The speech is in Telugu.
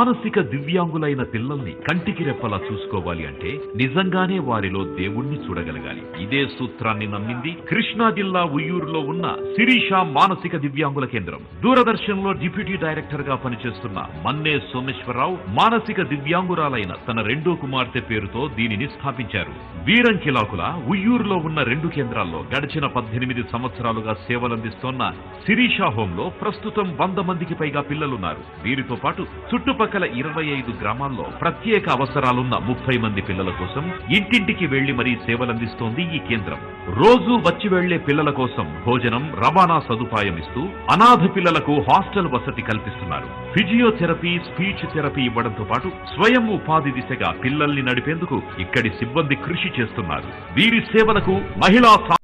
మానసిక దివ్యాంగులైన పిల్లల్ని కంటికి రెప్పలా చూసుకోవాలి అంటే నిజంగానే వారిలో దేవుణ్ణి చూడగలగాలి. ఇదే సూత్రాన్ని నమ్మింది కృష్ణా జిల్లా ఉయ్యూరులో ఉన్న శిరీష మానసిక దివ్యాంగుల కేంద్రం. దూరదర్శన్ లో డిప్యూటీ డైరెక్టర్ గా పనిచేస్తున్న మన్నే సోమేశ్వరరావు మానసిక దివ్యాంగురాలైన తన రెండో కుమార్తె పేరుతో దీనిని స్థాపించారు. వీరంకిలాకుల ఉయ్యూరులో ఉన్న 2 కేంద్రాల్లో గడిచిన 18 సంవత్సరాలుగా సేవలందిస్తోన్న శిరీష హోమ్ లో ప్రస్తుతం 100 మందికి పైగా పిల్లలున్నారు. వీరితో పాటు చుట్టుపక్కల 25 గ్రామాల్లో ప్రత్యేక అవసరాలున్న 30 మంది పిల్లల కోసం ఇంటింటికి వెళ్లి మరీ సేవలందిస్తోంది ఈ కేంద్రం. రోజు వచ్చి వెళ్లే పిల్లల కోసం భోజనం, రవాణా సదుపాయం ఇస్తూ అనాథ పిల్లలకు హాస్టల్ వసతి కల్పిస్తున్నారు. ఫిజియోథెరపీ, స్పీచ్ థెరపీ ఇవ్వడంతో పాటు స్వయం ఉపాధి దిశగా పిల్లల్ని నడిపేందుకు ఇక్కడి సిబ్బంది కృషి చేస్తున్నారు. వీరి సేవలకు మహిళా